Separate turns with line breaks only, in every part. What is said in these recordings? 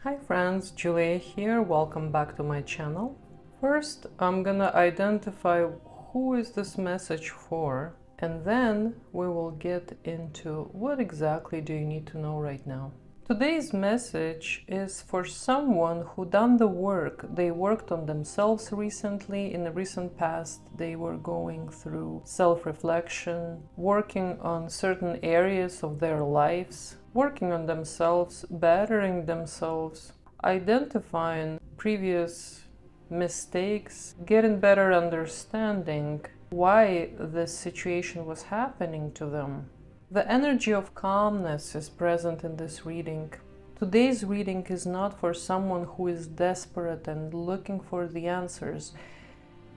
Hi friends, Julia here. Welcome back to my channel. First, I'm gonna identify who is this message for, and then we will get into what exactly do you need to know right now. Today's message is for someone who done the work. They worked on themselves recently. In the recent past, they were going through self-reflection, working on certain areas of their lives, working on themselves, bettering themselves, identifying previous mistakes, getting better understanding why this situation was happening to them. The energy of calmness is present in this reading. Today's reading is not for someone who is desperate and looking for the answers.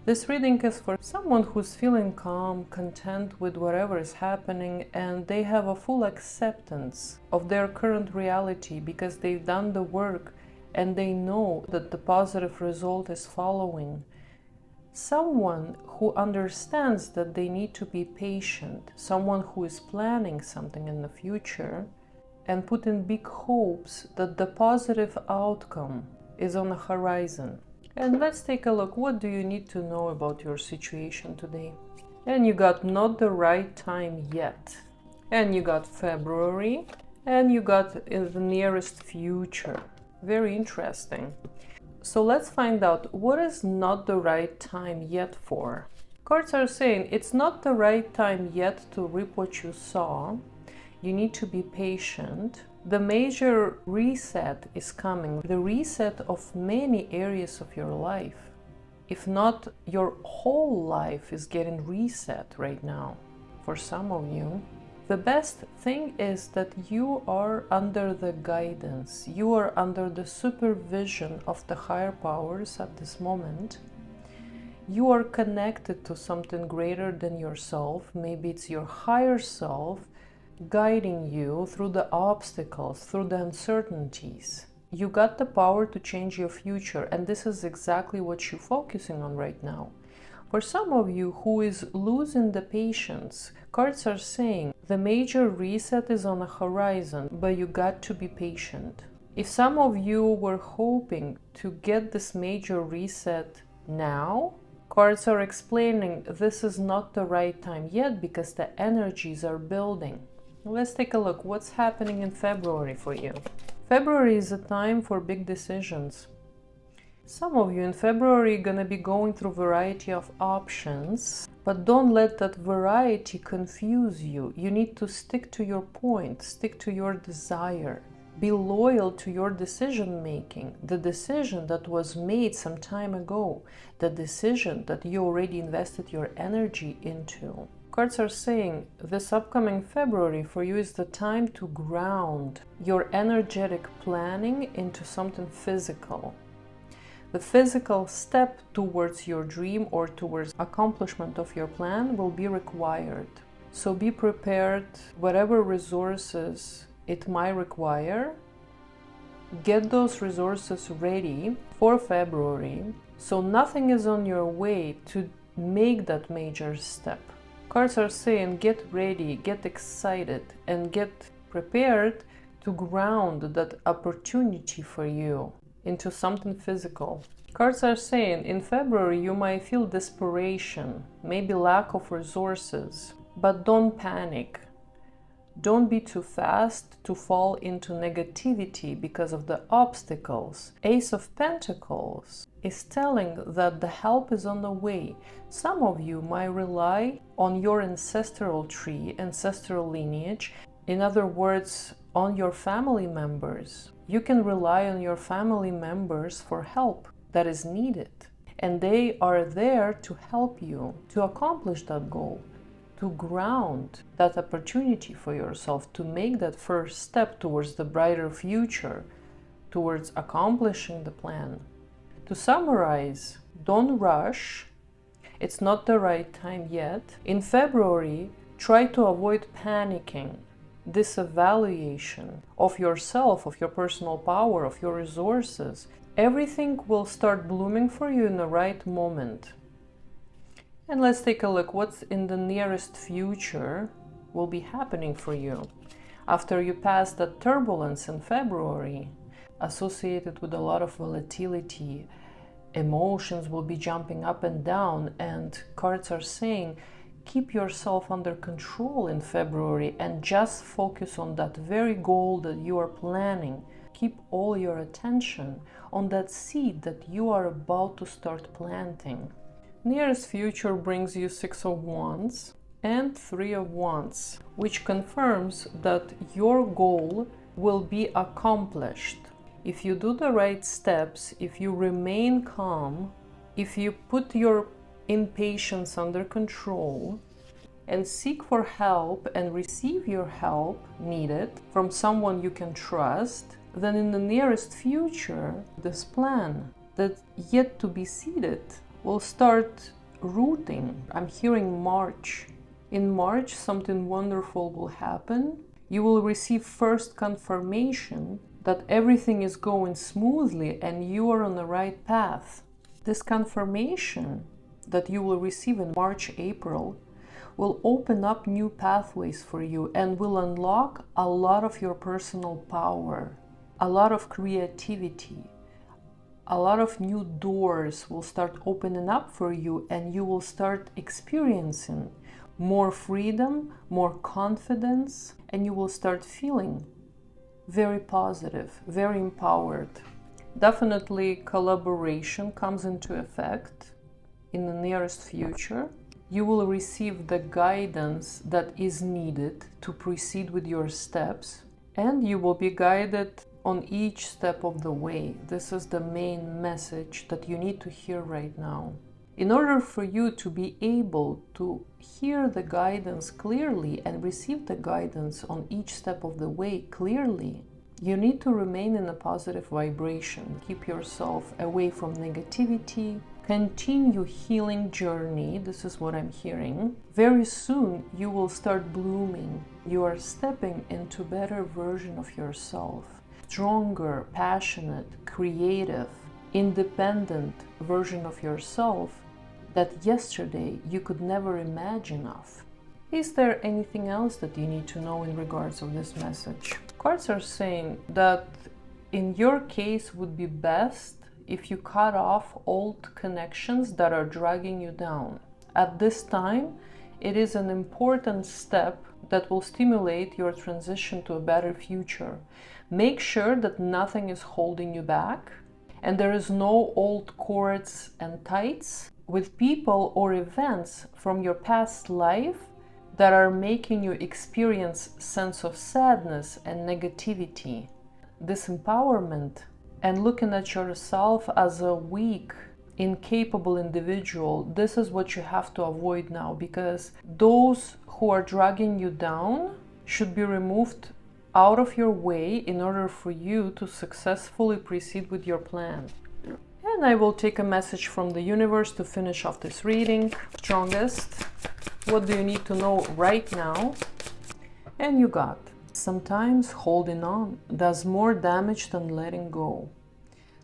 This reading is for someone who's feeling calm, content with whatever is happening, and they have a full acceptance of their current reality because they've done the work and they know that the positive result is following. Someone who understands that they need to be patient, someone who is planning something in the future and putting big hopes that the positive outcome is on the horizon. And let's take a look. What do you need to know about your situation today? And you got not the right time yet. And you got February. And you got in the nearest future. Very interesting. So let's find out what is not the right time yet for. Cards are saying it's not the right time yet to reap what you sow. You need to be patient. The major reset is coming, the reset of many areas of your life. If not, your whole life is getting reset right now for some of you. The best thing is that you are under the guidance, you are under the supervision of the higher powers at this moment. You are connected to something greater than yourself. Maybe it's your higher self guiding you through the obstacles, through the uncertainties. You got the power to change your future, and this is exactly what you're focusing on right now. For some of you who is losing the patience, cards are saying the major reset is on the horizon, but you got to be patient. If some of you were hoping to get this major reset now, cards are explaining this is not the right time yet because the energies are building. Let's take a look. What's happening in February for you? February is a time for big decisions. Some of you in February are going to be going through a variety of options, but don't let that variety confuse you. You need to stick to your point, stick to your desire. Be loyal to your decision making, the decision that was made some time ago, the decision that you already invested your energy into. Cards are saying this upcoming February for you is the time to ground your energetic planning into something physical. The physical step towards your dream or towards accomplishment of your plan will be required. So be prepared, whatever resources it might require, get those resources ready for February so nothing is on your way to make that major step. Cards are saying get ready, get excited, and get prepared to ground that opportunity for you into something physical. Cards are saying in February you might feel desperation, maybe lack of resources, but don't panic. Don't be too fast to fall into negativity because of the obstacles. Ace of Pentacles is telling that the help is on the way. Some of you might rely on your ancestral tree, ancestral lineage. In other words, on your family members. You can rely on your family members for help that is needed. And they are there to help you to accomplish that goal, to ground that opportunity for yourself, to make that first step towards the brighter future, towards accomplishing the plan. To summarize, don't rush. It's not the right time yet. In February, try to avoid panicking. This evaluation of yourself, of your personal power, of your resources, everything will start blooming for you in the right moment. And let's take a look what's in the nearest future will be happening for you. After you pass that turbulence in February, associated with a lot of volatility. Emotions will be jumping up and down, and cards are saying keep yourself under control in February and just focus on that very goal that you are planning. Keep all your attention on that seed that you are about to start planting. Nearest future brings you Six of Wands and Three of Wands, which confirms that your goal will be accomplished. If you do the right steps, if you remain calm, if you put your impatience under control and seek for help and receive your help needed from someone you can trust, then in the nearest future, this plan that's yet to be seeded will start rooting. I'm hearing March. In March, something wonderful will happen. You will receive first confirmation that everything is going smoothly and you are on the right path. This confirmation that you will receive in March, April will open up new pathways for you and will unlock a lot of your personal power, a lot of creativity, a lot of new doors will start opening up for you, and you will start experiencing more freedom, more confidence, and you will start feeling very positive, very empowered. Definitely collaboration comes into effect in the nearest future. You will receive the guidance that is needed to proceed with your steps, and you will be guided on each step of the way. This is the main message that you need to hear right now. In order for you to be able to hear the guidance clearly and receive the guidance on each step of the way clearly, you need to remain in a positive vibration. Keep yourself away from negativity. Continue healing journey. This is what I'm hearing. Very soon you will start blooming. You are stepping into a better version of yourself. Stronger, passionate, creative, independent version of yourself that yesterday you could never imagine of. Is there anything else that you need to know in regards of this message? Cards are saying that in your case would be best if you cut off old connections that are dragging you down. At this time, it is an important step that will stimulate your transition to a better future. Make sure that nothing is holding you back and there is no old cords and ties with people or events from your past life that are making you experience sense of sadness and negativity, disempowerment, and looking at yourself as a weak, incapable individual. This is what you have to avoid now, because those who are dragging you down should be removed out of your way in order for you to successfully proceed with your plan. And I will take a message from the universe to finish off this reading. Strongest, what do you need to know right now? And you got, sometimes holding on does more damage than letting go.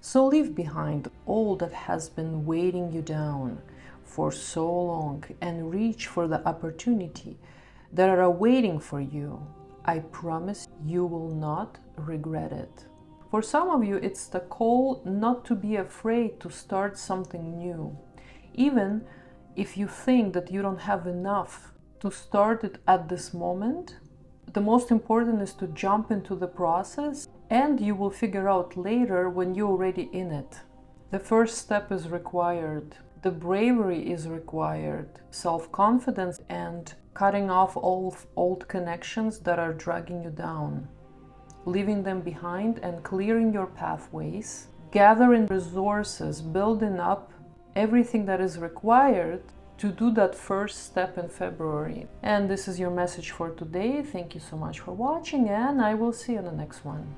So leave behind all that has been weighing you down for so long and reach for the opportunity that are awaiting for you. I promise you will not regret it. For some of you, it's the call not to be afraid to start something new. Even if you think that you don't have enough to start it at this moment, the most important is to jump into the process, and you will figure out later when you're already in it. The first step is required. The bravery is required. Self-confidence and cutting off all old connections that are dragging you down. Leaving them behind and clearing your pathways. Gathering resources, building up everything that is required to do that first step in February. And this is your message for today. Thank you so much for watching, and I will see you in the next one.